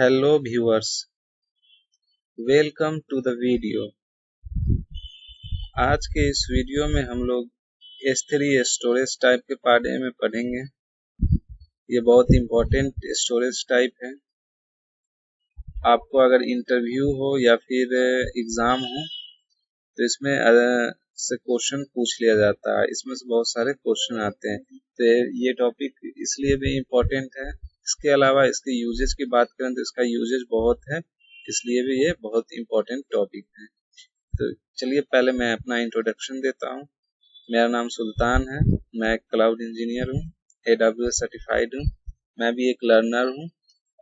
Hello viewers, welcome to the video. आज के इस वीडियो में हम लोग S3 स्टोरेज टाइप के बारे में पढ़ेंगे। ये बहुत इम्पोर्टेंट स्टोरेज टाइप है। आपको अगर इंटरव्यू हो या फिर एग्ज़ाम हो तो इसमें से क्वेश्चन पूछ लिया जाता है। इसमें से बहुत सारे क्वेश्चन आते हैं, तो ये टॉपिक इसलिए भी इम्पोर्टेंट है। इसके अलावा इसके यूजेज की बात करें तो इसका यूजेज बहुत है, इसलिए भी ये बहुत इम्पोर्टेंट टॉपिक है। तो चलिए पहले मैं अपना इंट्रोडक्शन देता हूँ। मेरा नाम सुल्तान है, मैं एक क्लाउड इंजीनियर हूँ, AWS सर्टिफाइड हूँ। मैं भी एक लर्नर हूँ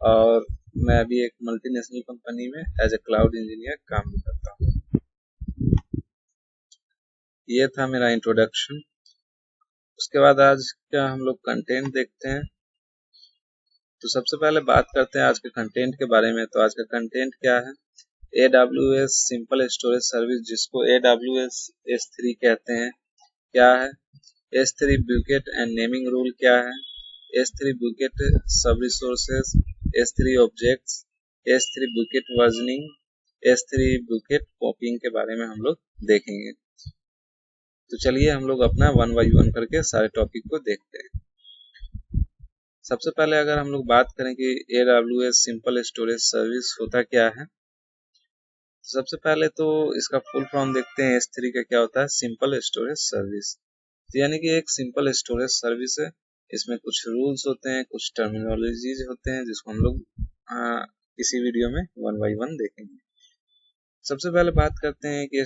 और मैं भी एक मल्टीनेशनल कंपनी में एज ए क्लाउड इंजीनियर काम करता हूँ। ये था मेरा इंट्रोडक्शन। उसके बाद आज का हम लोग कंटेंट देखते हैं। तो सबसे पहले बात करते हैं आज के कंटेंट के बारे में। तो आज का कंटेंट क्या है? AWS सिंपल स्टोरेज सर्विस, जिसको AWS S3 कहते हैं, क्या है? S3 bouquet and naming rule क्या है? S3 बुकेट सब resources, S3 objects, S3 bouquet versioning, S3 bouquet कॉपिंग के बारे में हम लोग देखेंगे। तो चलिए हम लोग अपना वन बाई वन करके सारे टॉपिक को देखते हैं। सबसे पहले अगर हम लोग बात करें कि AWS सिंपल स्टोरेज सर्विस होता क्या है, सबसे पहले तो इसका फुल फॉर्म देखते हैं। S3 का क्या होता है? Simple storage service. तो यानी कि एक सिंपल स्टोरेज सर्विस है। इसमें कुछ रूल्स होते हैं, कुछ टर्मिनोलॉजीज होते हैं, जिसको हम लोग इसी वीडियो में वन बाई वन देखेंगे। सबसे पहले बात करते हैं कि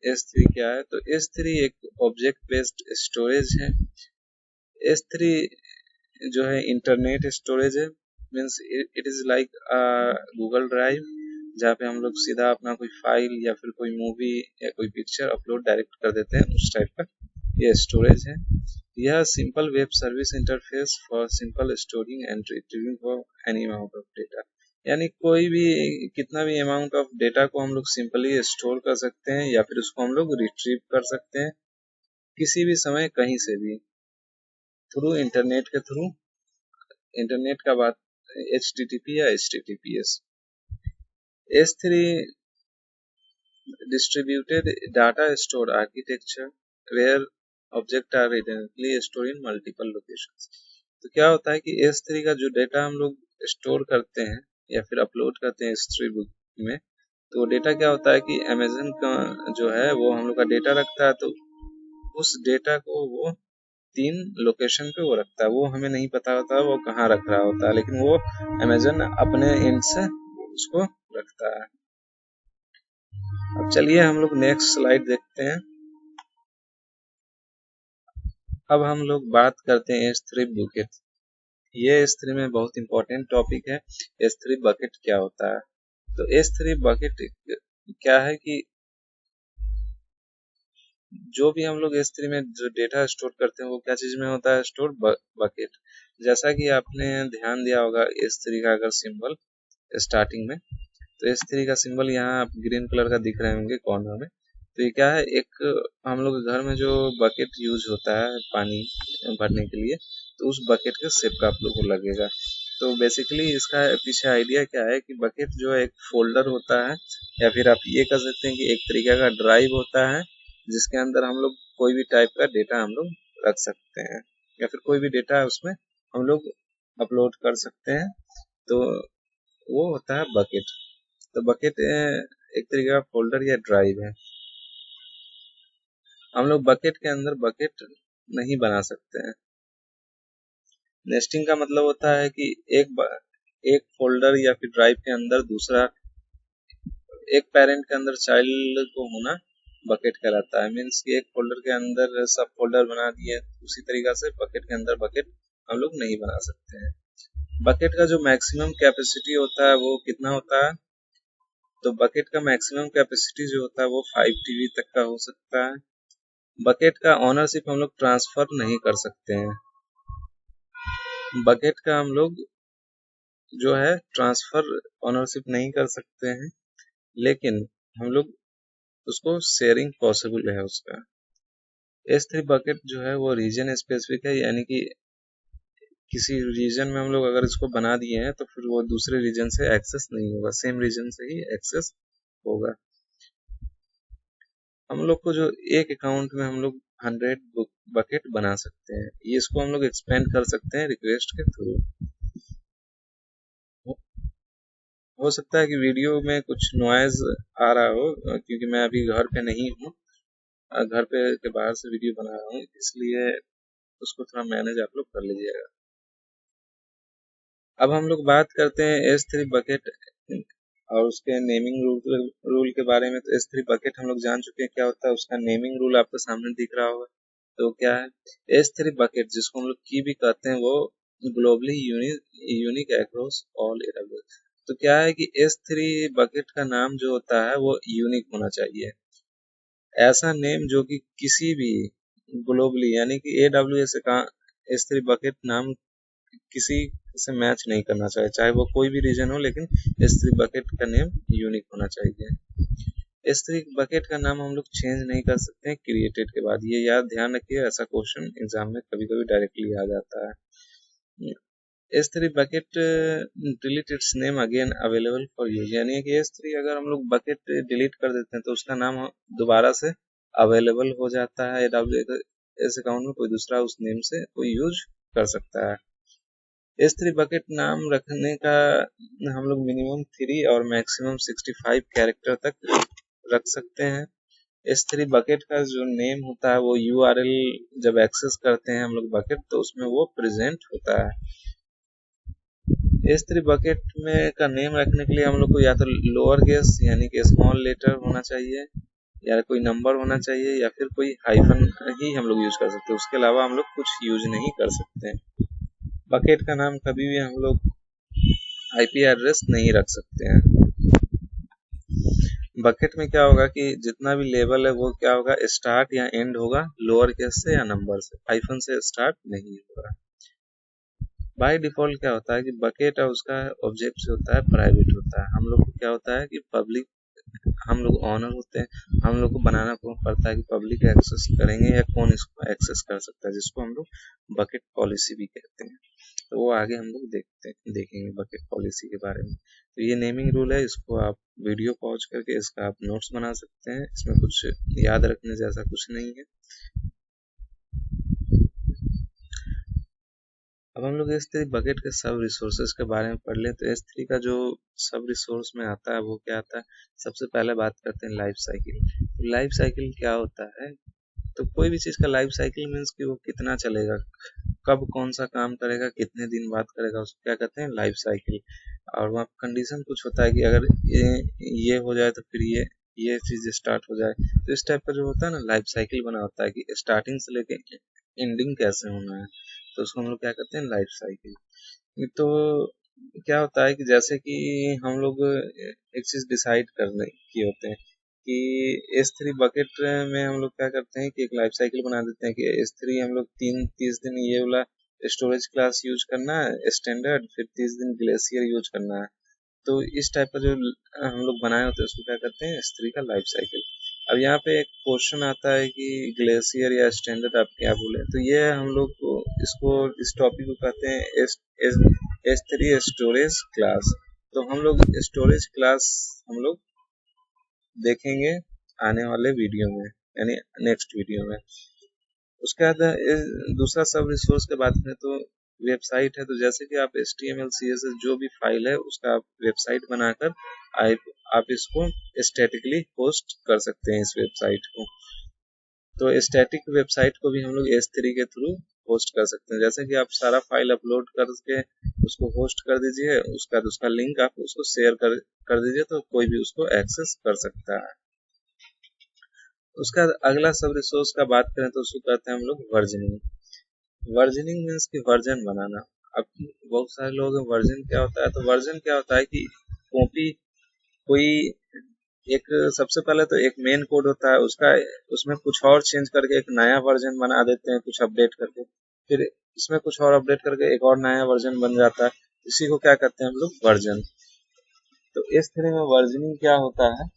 S3 क्या है। तो S3 एक ऑब्जेक्ट बेस्ड स्टोरेज है। S3 जो है इंटरनेट स्टोरेज है, means it is like Google drive, जहाँ पे हम लोग सीधा अपना कोई फाइल या फिर कोई मूवी या कोई पिक्चर अपलोड डायरेक्ट कर देते हैं, उस टाइप का ये स्टोरेज है। यह simple web service interface for simple storing and retrieving for any amount of data, यानी कोई भी कितना भी अमाउंट ऑफ डेटा को हम लोग सिंपली स्टोर कर सकते हैं या फिर उसको हम लोग रिट्रीव कर सकते हैं किसी भी समय कहीं से भी, थ्रू इंटरनेट के थ्रू। इंटरनेट का बात HTTP या HTTPS। S3 distributed data stored architecture where object are redundantly stored in multiple locations। तो क्या होता है कि S3 का जो डेटा हम लोग स्टोर करते हैं या फिर अपलोड करते हैं S3 बुक में, तो डेटा क्या होता है कि अमेजन का जो है वो हम लोग का डेटा रखता है। तो उस डेटा को वो 3 लोकेशन पे वो रखता है। वो हमें नहीं पता होता वो कहाँ रख रहा होता है, लेकिन वो अमेजन अपने एंड से उसको रखता है। अब चलिए हम लोग नेक्स्ट स्लाइड देखते हैं। अब हम लोग बात करते हैं S3 बुकेट। ये S3 में बहुत इंपॉर्टेंट टॉपिक है। S3 बकेट क्या होता है? तो S3 बकेट क्या है कि जो भी हम लोग S3 में जो डेटा स्टोर करते हैं वो क्या चीज में होता है स्टोर? बकेट। जैसा कि आपने ध्यान दिया होगा S3 का अगर सिंबल स्टार्टिंग में, तो S3 का सिंबल यहाँ ग्रीन कलर का दिख रहे होंगे कॉर्नर में। तो ये क्या है? एक हम लोग के घर में जो बकेट यूज होता है पानी भरने के लिए, तो उस बकेट के शेप का आप लोग को लगेगा। तो बेसिकली इसका पीछे आइडिया क्या है कि बकेट जो है एक फोल्डर होता है, या फिर आप ये कह सकते हैं कि एक तरीके का ड्राइव होता है, जिसके अंदर हम लोग कोई भी टाइप का डेटा हम लोग रख सकते हैं या फिर कोई भी डेटा उसमें हम लोग अपलोड कर सकते हैं। तो वो होता है बकेट। तो बकेट एक तरीके का फोल्डर या ड्राइव है। हम लोग बकेट के अंदर बकेट नहीं बना सकते हैं। नेस्टिंग का मतलब होता है कि एक फोल्डर या फिर ड्राइव के अंदर दूसरा, एक पेरेंट के अंदर चाइल्ड को होना बकेट कहलाता है। मीन्स कि एक फोल्डर के अंदर सब फोल्डर बना दिए, उसी तरीका से बकेट के अंदर बकेट हम लोग नहीं बना सकते हैं। बकेट का जो मैक्सिमम कैपेसिटी होता है वो कितना होता है? तो बकेट का मैक्सिमम कैपेसिटी जो होता है वो 5 TB तक का हो सकता है। बकेट का ऑनरशिप हम लोग ट्रांसफर नहीं कर सकते हैं। बकेट का हम लोग जो है ट्रांसफर ऑनरशिप नहीं कर सकते हैं, लेकिन हम लोग उसको शेयरिंग पॉसिबल है उसका। S3 बकेट जो है वो रीजन स्पेसिफिक है, यानी कि किसी रीजन में हम लोग अगर इसको बना दिए हैं तो फिर वो दूसरे रीजन से एक्सेस नहीं होगा, सेम रीजन से ही एक्सेस होगा। हम लोग को जो एक अकाउंट में हम लोग 100 बकेट बना सकते हैं, ये इसको हम लोग एक्सपेंड कर सकते हैं रिक्वेस्ट के थ्रू। हो सकता है कि वीडियो में कुछ नॉइज आ रहा हो, क्योंकि मैं अभी घर पे नहीं हूँ, घर पे के बाहर से वीडियो बना रहा हूँ, इसलिए उसको थोड़ा मैनेज आप लोग कर लीजिएगा। अब हम लोग बात करते हैं S3 बकेट और उसके नेमिंग रूल के बारे में। तो S3 बकेट हम लोग जान चुके हैं क्या होता है, उसका नेमिंग रूल आपको सामने दिख रहा होगा। तो क्या है S3 बकेट, जिसको हम लोग की भी कहते हैं, वो globally unique across all AWS। तो क्या है कि S3 बकेट का नाम जो होता है वो यूनिक होना चाहिए, ऐसा नेम जो कि किसी भी ग्लोबली यानी कि AWS का S3 बकेट नाम किसी से मैच नहीं करना चाहिए, चाहे वो कोई भी रीजन हो, लेकिन S3 बकेट का नेम यूनिक होना चाहिए। S3 बकेट का नाम हम लोग चेंज नहीं कर सकते हैं क्रिएटेड के बाद, ये याद ध्यान रखिए, ऐसा क्वेश्चन एग्जाम में कभी कभी डायरेक्टली आ जाता है। S3 bucket delete it's name again available for use, यानी कि S3 अगर हम लोग बकेट डिलीट कर देते हैं तो उसका नाम दोबारा से अवेलेबल हो जाता है AWS अकाउंट में, कोई दूसरा उस नेम से कोई यूज कर सकता है। S3 बकेट नाम रखने का हम लोग मिनिमम 3 और मैक्सिमम 65 कैरेक्टर तक रख सकते हैं। S3 बकेट का जो नेम होता है वो URL जब एक्सेस करते हैं हम लोग बकेट, तो उसमें वो प्रेजेंट होता है। S3 बकेट में का नेम रखने के लिए हम लोग को या तो लोअर केस यानी कि स्मॉल लेटर होना चाहिए, या कोई नंबर होना चाहिए, या फिर कोई हाइफन ही हम लोग यूज कर सकते हैं, उसके अलावा हम लोग कुछ यूज नहीं कर सकते हैं। बकेट का नाम कभी भी हम लोग IP एड्रेस नहीं रख सकते हैं। बकेट में क्या होगा कि जितना भी लेवल है वो क्या होगा, स्टार्ट या एंड होगा लोअर केस से या नंबर से, हाइफन से स्टार्ट नहीं होगा। बाय डिफॉल्ट क्या होता है कि बकेट और उसका ऑब्जेक्ट से होता है प्राइवेट होता है। हम लोग को क्या होता है कि पब्लिक, हम लोग ऑनर होते हैं, हम लोग को बनाना पड़ता है कि पब्लिक एक्सेस करेंगे या कौन इसको एक्सेस कर सकता है, जिसको हम लोग बकेट पॉलिसी भी कहते हैं। तो वो आगे हम लोग देखेंगे बकेट पॉलिसी के बारे में। तो ये नेमिंग रूल है, इसको आप वीडियो पॉज करके इसका आप नोट्स बना सकते हैं, इसमें कुछ याद रखने जैसा कुछ नहीं है। अब हम लोग S3 बकेट के सब रिसोर्सेज के बारे में पढ़ ले। तो S3 का जो सब रिसोर्स में आता है वो क्या आता है, सबसे पहले बात करते हैं लाइफ साइकिल। लाइफ साइकिल क्या होता है, तो कोई भी चीज़ का लाइफ साइकिल मीन्स कि वो कितना चलेगा, कब कौन सा काम करेगा, कितने दिन बाद करेगा, उसको क्या कहते हैं लाइफ साइकिल। और वहाँ कंडीशन कुछ होता है कि अगर ये हो जाए तो फिर ये चीज़ स्टार्ट हो जाए। तो इस टाइप का जो होता है ना लाइफ साइकिल बना होता है कि स्टार्टिंग से लेके एंडिंग कैसे होना है, तो उसको हम लोग क्या कहते हैं लाइफ साइकिल। तो क्या होता है कि जैसे कि हम लोग एक चीज़ डिसाइड करने की होते हैं कि S3 बकेट में हम लोग क्या करते हैं कि एक लाइफ साइकिल बना देते हैं कि S3 हम लोग 30 दिन ये वाला स्टोरेज क्लास यूज करना है स्टैंडर्ड, फिर 30 दिन ग्लेशियर यूज करना है। तो इस टाइप का जो हम लोग बनाए होते हैं उसको क्या करते हैं S3 का लाइफ साइकिल। अब यहाँ पे एक क्वेश्चन आता है कि ग्लेशियर या स्टैंडर्ड आप क्या बोले, तो ये हम लोग को इसको इस टॉपिक को कहते हैं S3 स्टोरेज क्लास। तो हम लोग स्टोरेज क्लास हम लोग देखेंगे आने वाले वीडियो में, यानी नेक्स्ट वीडियो में। उसके बाद दूसरा सब रिसोर्स की बात करें तो वेबसाइट है। तो जैसे कि आप HTML CSS जो भी फाइल है उसका आप वेबसाइट बनाकर आप इसको स्टैटिकली होस्ट कर सकते हैं इस वेबसाइट को। तो स्टैटिक वेबसाइट को भी हम लोग S3 के थ्रू होस्ट कर सकते हैं। जैसे कि आप सारा फाइल अपलोड करके उसको होस्ट कर दीजिए, उसका लिंक आप उसको शेयर कर दीजिए, तो कोई भी उसको एक्सेस कर सकता है। उसका अगला सब रिसोर्स का बात करें तो उसको कहते हैं हम लोग वर्जनिंग। वर्जनिंग मीन्स कि वर्जन बनाना। अब बहुत सारे लोग वर्जन क्या होता है, तो वर्जन क्या होता है कि कॉपी कोई एक, सबसे पहले तो एक मेन कोड होता है उसका, उसमें कुछ और चेंज करके एक नया वर्जन बना देते हैं कुछ अपडेट करके, फिर इसमें कुछ और अपडेट करके एक और नया वर्जन बन जाता है, इसी को क्या कहते हैं हम लोग वर्जन। तो इस तरह में वर्जनिंग क्या होता है,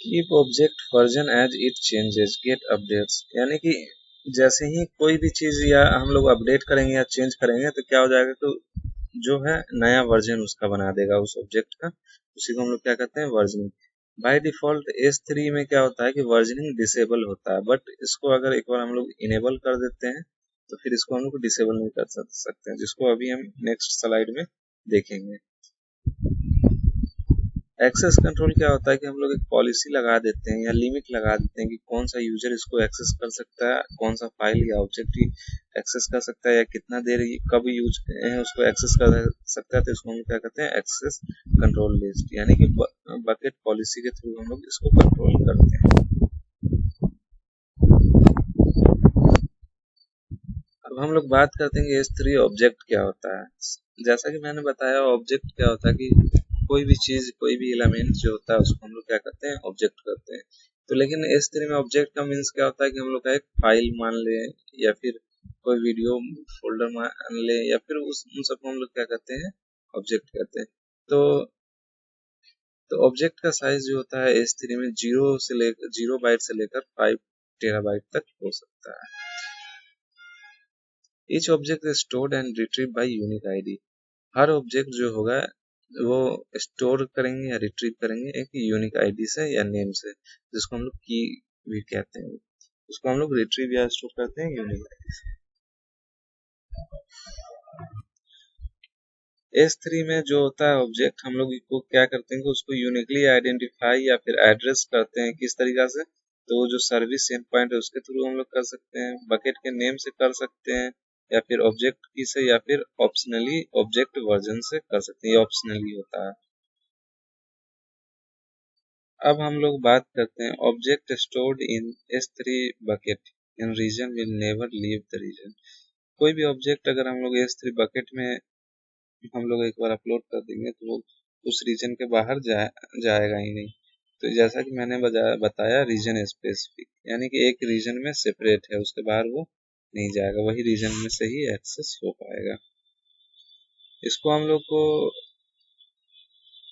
keep object version as it changes get updates, यानी कि जैसे ही कोई भी चीज या हम लोग अपडेट करेंगे या चेंज करेंगे तो क्या हो जाएगा, तो जो है नया वर्जन उसका बना देगा उस ऑब्जेक्ट का। उसी को हम लोग क्या कहते हैं, वर्जनिंग। बाय डिफॉल्ट S3 में क्या होता है कि वर्जनिंग डिसेबल होता है, बट इसको अगर एक बार हम लोग इनेबल कर देते हैं तो फिर इसको हम लोग डिसेबल नहीं कर सकते हैं, जिसको अभी हम नेक्स्ट स्लाइड में देखेंगे। एक्सेस कंट्रोल क्या होता है कि हम लोग एक पॉलिसी लगा देते हैं या लिमिट लगा देते हैं कि कौन सा यूजर इसको एक्सेस कर सकता है, कौन सा फाइल या ऑब्जेक्ट एक्सेस कर सकता है, या कितना देर कब यूज उसको एक्सेस कर सकता है। तो इसको हम क्या कहते हैं, एक्सेस कंट्रोल लिस्ट, यानी कि बकेट पॉलिसी के थ्रू हम लोग इसको कंट्रोल करते हैं। अब हम लोग बात करते हैं कि S3 ऑब्जेक्ट क्या होता है। जैसा कि मैंने बताया, ऑब्जेक्ट क्या होता है कि कोई भी चीज, कोई भी एलिमेंट जो होता है उसको हम लोग क्या करते हैं, ऑब्जेक्ट करते हैं। तो लेकिन S3 में ऑब्जेक्ट का मीन्स क्या होता है कि हम लोग का एक फाइल मान ले, या फिर कोई वीडियो फोल्डर मान ले, या फिर उन सबको हम लोग क्या कहते हैं, ऑब्जेक्ट कहते हैं। तो ऑब्जेक्ट का साइज जो होता है S3 में 0 बाइट से लेकर 5 टेराबाइट तक हो सकता है। Each object is stored and retrieve by unique ID. हर ऑब्जेक्ट जो होगा वो स्टोर करेंगे या रिट्रीव करेंगे एक यूनिक आईडी से या नेम से, जिसको हम लोग की भी कहते हैं। उसको हम लोग रिट्रीव या स्टोर करते हैं यूनिक आईडी से। S3 में जो होता है ऑब्जेक्ट, हम लोग को क्या करते हैं कि उसको यूनिकली आइडेंटिफाई या फिर एड्रेस करते हैं। किस तरीका से, तो जो सर्विस एंड पॉइंट है उसके थ्रू हम लोग कर सकते हैं, बकेट के नेम से कर सकते हैं, या फिर ऑब्जेक्ट की से, या फिर ऑप्शनली ऑब्जेक्ट वर्जन से कर सकते हैं। ये ऑप्शनली होता है। अब हम लोग बात करते हैं object stored in S3 bucket in region will never leave the region. कोई भी ऑब्जेक्ट अगर हम लोग S3 बकेट में हम लोग एक बार अपलोड कर देंगे तो वो उस रीजन के बाहर जाएगा ही नहीं। तो जैसा कि मैंने बताया रीजन स्पेसिफिक, यानी कि एक रीजन में सेपरेट है, उसके बाहर वो नहीं जाएगा, वही रीजन में से ही एक्सेस हो पाएगा। इसको हम लोग को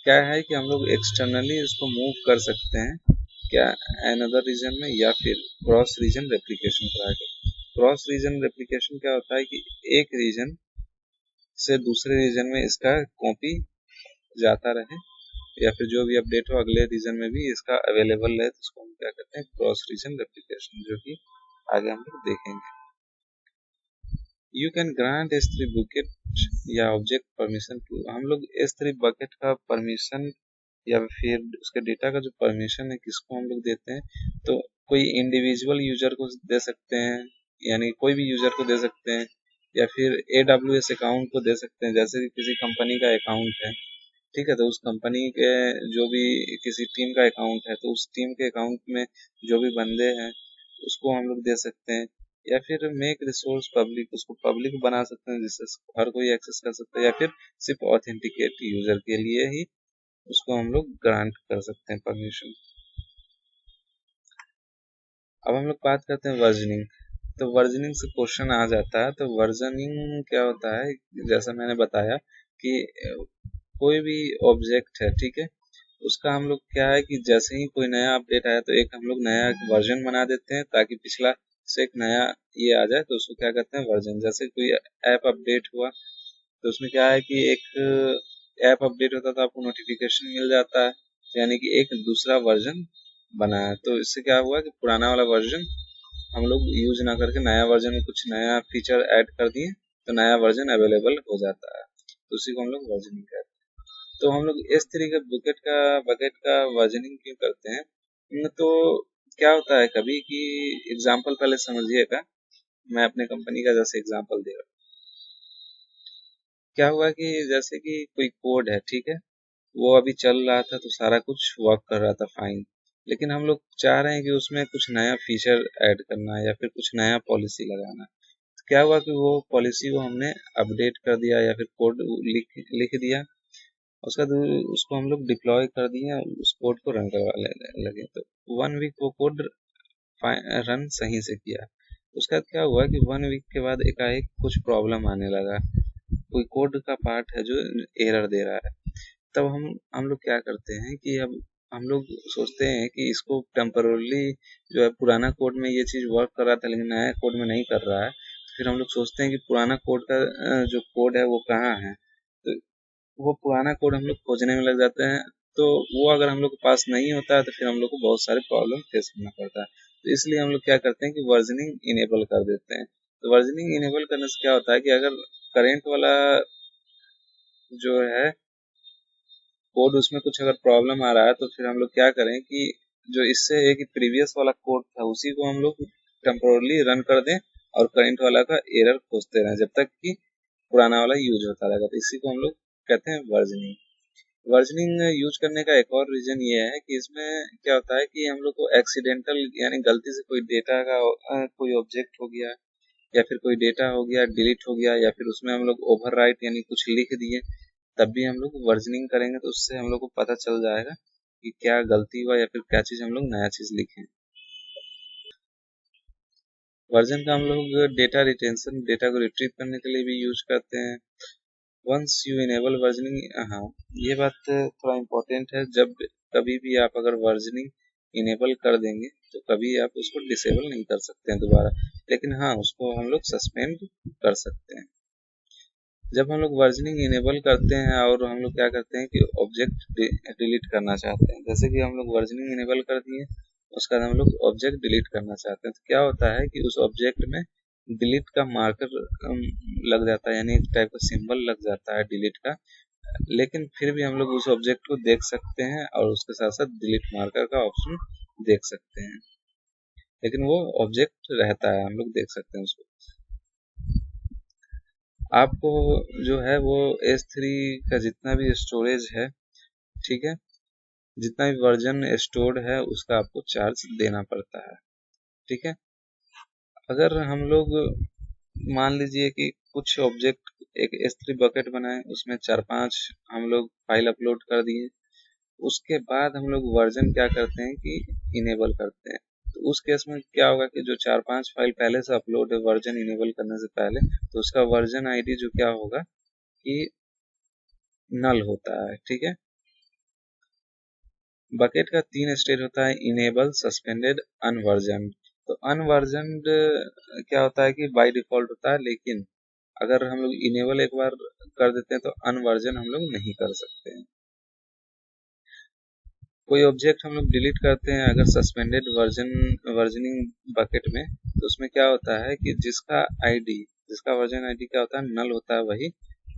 क्या है कि हम लोग एक्सटर्नली इसको मूव कर सकते हैं, क्या अनदर रीजन में, या फिर क्रॉस रीजन रेप्लिकेशन करा के। क्रॉस रीजन रेप्लिकेशन क्या होता है कि एक रीजन से दूसरे रीजन में इसका कॉपी जाता रहे, या फिर जो भी अपडेट हो अगले रीजन में भी इसका अवेलेबल है, तो उसको हम क्या कहते हैं, क्रॉस रीजन रेप्लिकेशन, जो कि आगे हम लोग देखेंगे। You can grant S3 bucket या ऑब्जेक्ट परमिशन टू। हम लोग S3 बकेट का परमिशन या फिर उसके डेटा का जो परमिशन है किसको हम लोग देते हैं, तो कोई इंडिविजुअल यूजर को दे सकते हैं, यानी कोई भी यूजर को दे सकते हैं, या फिर AWS अकाउंट को दे सकते हैं। जैसे कि किसी कंपनी का अकाउंट है, ठीक है, तो उस कंपनी के जो भी किसी टीम का अकाउंट है, तो उस टीम के अकाउंट में जो भी बंदे हैं उसको हम लोग दे सकते हैं, या फिर मेक रिसोर्स पब्लिक, उसको पब्लिक बना सकते हैं जिससे हर कोई एक्सेस कर सकता है, या फिर सिर्फ ऑथेंटिकेट यूजर के लिए ही उसको हम लोग ग्रांट कर सकते हैं परमिशन। अब हम लोग बात करते हैं वर्जनिंग। तो वर्जनिंग से क्वेश्चन आ जाता है, तो वर्जनिंग क्या होता है, जैसा मैंने बताया कि कोई भी ऑब्जेक्ट है, ठीक है, उसका हम लोग क्या है कि जैसे ही कोई नया अपडेट आया तो एक हम लोग नया वर्जन बना देते हैं, ताकि पिछला से एक नया ये आ जाए, तो उसको क्या कहते हैं, वर्जन। जैसे कोई ऐप अपडेट हुआ तो उसमें क्या है कि एक ऐप अपडेट होता है तो आपको नोटिफिकेशन मिल जाता है, यानी कि एक दूसरा वर्जन बना है। तो इससे क्या हुआ कि पुराना वाला वर्जन हम लोग यूज ना करके नया वर्जन में कुछ नया फीचर ऐड कर दिए, तो नया वर्जन अवेलेबल हो जाता है, तो उसी को हम लोग वर्जनिंग कहते हैं। तो हम लोग इस तरीके बकेट का वर्जनिंग क्यों करते हैं, तो क्या होता है कभी कि एग्जाम्पल पहले समझिएगा, मैं अपने कंपनी का जैसे एग्जाम्पल दे रहा हूँ। क्या हुआ कि जैसे कि कोई कोड है, ठीक है, वो अभी चल रहा था तो सारा कुछ वर्क कर रहा था फाइन, लेकिन हम लोग चाह रहे हैं कि उसमें कुछ नया फीचर ऐड करना है या फिर कुछ नया पॉलिसी लगाना। तो क्या हुआ कि वो पॉलिसी को हमने अपडेट कर दिया या फिर कोड लिख दिया, उसका उसको हम लोग डिप्लॉय कर दिए, उस कोड को रन करवा लगे। तो 1 वीक वो कोड रन सही से किया। उसके बाद क्या हुआ कि 1 वीक के बाद एकाएक कुछ प्रॉब्लम आने लगा, कोई कोड का पार्ट है जो एरर दे रहा है। तब हम लोग क्या करते हैं कि अब हम लोग सोचते हैं कि इसको टेम्परली जो है पुराना कोड में ये चीज़ वर्क कर रहा था लेकिन नया कोड में नहीं कर रहा है, तो फिर हम लोग सोचते हैं कि पुराना कोड का जो कोड है वो कहाँ है, तो वो पुराना कोड हम लोग खोजने में लग जाते हैं। तो वो अगर हम लोग के पास नहीं होता है तो फिर हम लोग को बहुत सारे प्रॉब्लम फेस करना पड़ता है। तो इसलिए हम लोग क्या करते हैं कि वर्जनिंग इनेबल कर देते हैं। तो वर्जनिंग इनेबल करने से क्या होता है कि अगर करेंट वाला जो है कोड उसमें कुछ अगर प्रॉब्लम आ रहा है तो फिर हम लोग क्या करें कि जो इससे एक प्रीवियस वाला कोड था उसी को हम लोग टेम्पोरली रन कर दें और करंट वाला का एरर खोजते रहें जब तक कि पुराना वाला यूज होता रहेगा। तो इसी को हम लोग कहते हैं वर्जनिंग। वर्जनिंग यूज करने का एक और रीजन ये है कि इसमें क्या होता है कि हम लोग को एक्सीडेंटल यानी गलती से कोई डेटा का कोई ऑब्जेक्ट हो गया या फिर कोई डेटा हो गया डिलीट हो गया या फिर उसमें हम लोग ओवरराइट यानी कुछ लिख दिए, तब भी हम लोग वर्जनिंग करेंगे तो उससे हम लोग को पता चल जाएगा कि क्या गलती हुआ या फिर क्या चीज़ हम लोग नया चीज़ लिखें। वर्जन का हम लोग डेटा रिटेंशन डेटा को रिट्रीव करने के लिए भी यूज करते हैं। वंस यू इनेबल वर्जनिंग, हाँ ये बात थोड़ा इम्पोर्टेंट है, जब कभी भी आप अगर वर्जनिंग इनेबल कर देंगे तो कभी आप उसको डिसेबल नहीं कर सकते हैं दोबारा, लेकिन हाँ उसको हम लोग सस्पेंड कर सकते हैं। जब हम लोग वर्जनिंग इनेबल करते हैं और हम लोग क्या करते हैं कि ऑब्जेक्ट डिलीट करना चाहते हैं, जैसे कि हम लोग वर्जनिंग इनेबल कर दिए उसका हम लोग ऑब्जेक्ट डिलीट करना चाहते हैं, तो क्या होता है कि उस ऑब्जेक्ट में डिलीट का मार्कर लग जाता है यानी एक टाइप का सिंबल लग जाता है डिलीट का, लेकिन फिर भी हम लोग उस ऑब्जेक्ट को देख सकते हैं और उसके साथ साथ डिलीट मार्कर का ऑप्शन देख सकते हैं, लेकिन वो ऑब्जेक्ट रहता है, हम लोग देख सकते हैं उसको। आपको जो है वो S3 का जितना भी स्टोरेज है, ठीक है, जितना भी वर्जन स्टोर्ड है उसका आपको चार्ज देना पड़ता है, ठीक है। अगर हम लोग मान लीजिए कि कुछ ऑब्जेक्ट एक S3 बकेट बनाए उसमें 4-5 हम लोग फाइल अपलोड कर दिए, उसके बाद हम लोग वर्जन क्या करते हैं कि इनेबल करते हैं, तो उस केस में क्या होगा कि जो 4-5 फाइल पहले से अपलोड है वर्जन इनेबल करने से पहले, तो उसका वर्जन आईडी जो क्या होगा कि नल होता है, ठीक है। बकेट का 3 स्टेज होता है, इनेबल, सस्पेंडेड, अनवर्जन। तो अनवर्जन क्या होता है कि बाय डिफॉल्ट होता है, लेकिन अगर हम लोग इनेबल एक बार कर देते हैं तो अनवर्जन हम लोग नहीं कर सकते हैं। कोई ऑब्जेक्ट हम लोग डिलीट करते हैं अगर सस्पेंडेड वर्जनिंग बकेट में, तो उसमें क्या होता है कि जिसका वर्जन आईडी क्या होता है नल होता है, वही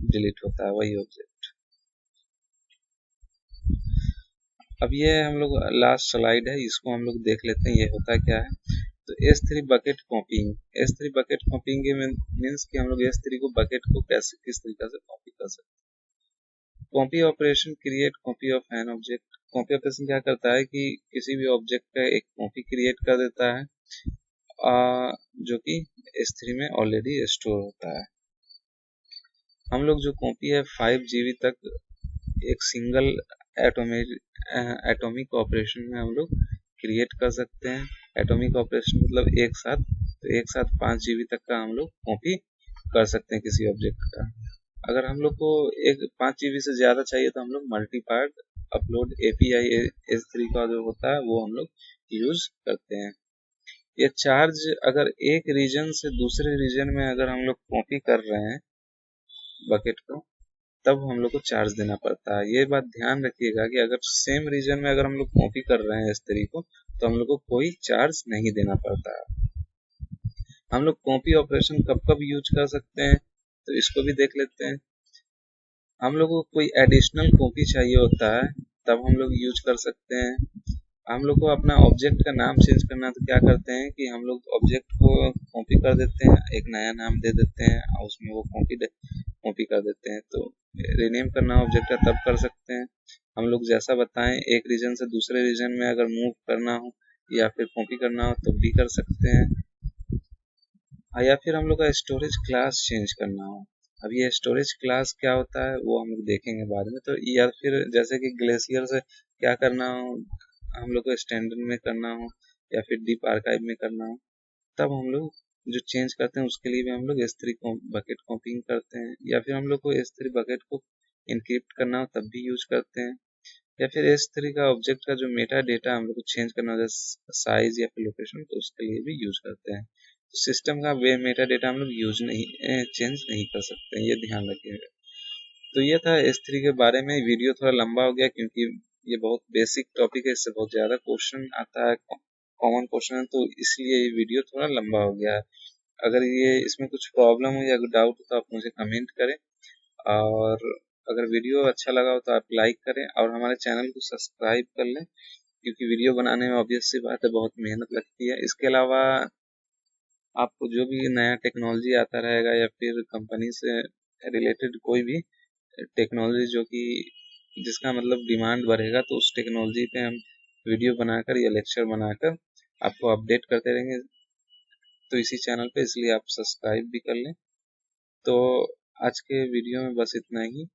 डिलीट होता है, वही ऑब्जेक्ट। अब ये हम लोग लास्ट स्लाइड है, इसको हम लोग देख लेते हैं ये होता क्या है। तो S3 बकेट कॉपिंग, S3 बकेट कॉपिंग के मीन्स कि हम लोग S3 को बकेट को कैसे किस तरीके से कॉपी कर सकते हैं। Copy operation create copy of an object. Copy operation क्या करता है कि किसी भी ऑब्जेक्ट का एक कॉपी क्रिएट कर देता है जो कि S3 में ऑलरेडी स्टोर होता है। हम लोग जो कॉपी है 5 GB तक एक सिंगल एटॉमिक ऑपरेशन में हम लोग क्रिएट कर सकते हैं। एटॉमिक ऑपरेशन मतलब एक साथ, तो एक साथ 5 GB तक का हम लोग कॉपी कर सकते हैं किसी ऑब्जेक्ट का। अगर हम लोग को एक 5 GB से ज़्यादा चाहिए तो हम लोग मल्टीपार्ट अपलोड API S3 का जो होता है वो हम लोग यूज करते हैं। ये चार्ज अगर एक रीजन से दूसरे रीजन में अगर हम लोग कॉपी कर रहे हैं बकेट को, तब हम लोग को चार्ज देना पड़ता है। ये बात ध्यान रखिएगा कि अगर सेम रीजन में अगर हम लोग कॉपी कर रहे हैं S3 को तो हम लोग को कोई चार्ज नहीं देना पड़ता है। हम लोग कॉपी ऑपरेशन कब कब यूज कर सकते हैं तो इसको भी देख लेते हैं। हम लोग को कोई एडिशनल कॉपी चाहिए होता है तब हम लोग यूज कर सकते हैं। हम लोग को अपना ऑब्जेक्ट का नाम चेंज करना है तो क्या करते हैं कि हम लोग ऑब्जेक्ट को कॉपी कर देते हैं, एक नया नाम दे देते हैं और उसमें वो कॉपी कर देते हैं। तो रीनेम करना ऑब्जेक्ट का तब कर सकते हैं हम लोग जैसा बताएं, एक रीजन से दूसरे रीजन में अगर मूव करना हो या फिर कॉपी करना हो तब भी कर सकते हैं, या फिर हम लोग का स्टोरेज क्लास चेंज करना हो। अब ये स्टोरेज क्लास क्या होता है वो हम लोग देखेंगे बाद में। तो या फिर जैसे कि ग्लेशियर से क्या करना हो, हम लोग को स्टैंडर्ड में करना हो या फिर डीप आर्काइव में करना हो, तब हम लोग जो चेंज करते हैं उसके लिए भी हम लोग S3 बकेट कॉपिंग करते हैं, या फिर हम लोग को S3 बकेट को इनक्रिप्ट करना हो तब भी यूज करते हैं। या फिर S3 का ऑब्जेक्ट का जो मेटा डेटा हम लोग को चेंज करना होता है साइज या फिर लोकेशन, तो उसके लिए भी यूज करते हैं। तो सिस्टम का वे मेटा डेटा हम लोग यूज नहीं चेंज नहीं कर सकते, ये ध्यान रखिएगा। तो ये था S3 के बारे में। वीडियो थोड़ा लंबा हो गया क्योंकि ये बहुत बेसिक टॉपिक है, इससे बहुत ज़्यादा क्वेश्चन आता है, कॉमन क्वेश्चन है, तो इसलिए ये वीडियो थोड़ा लंबा हो गया है। अगर ये इसमें कुछ प्रॉब्लम हो या डाउट हो तो आप मुझे कमेंट करें, और अगर वीडियो अच्छा लगा हो तो आप लाइक करें और हमारे चैनल को सब्सक्राइब कर लें, क्योंकि वीडियो बनाने में ऑब्वियस सी बात है बहुत मेहनत लगती है। इसके अलावा आपको जो भी नया टेक्नोलॉजी आता रहेगा या फिर कंपनी से रिलेटेड कोई भी टेक्नोलॉजी जो कि जिसका मतलब डिमांड बढ़ेगा, तो उस टेक्नोलॉजी पे हम वीडियो बनाकर या लेक्चर बनाकर आपको अपडेट करते रहेंगे, तो इसी चैनल पे, इसलिए आप सब्सक्राइब भी कर लें। तो आज के वीडियो में बस इतना ही,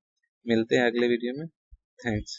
मिलते हैं अगले वीडियो में। थैंक्स।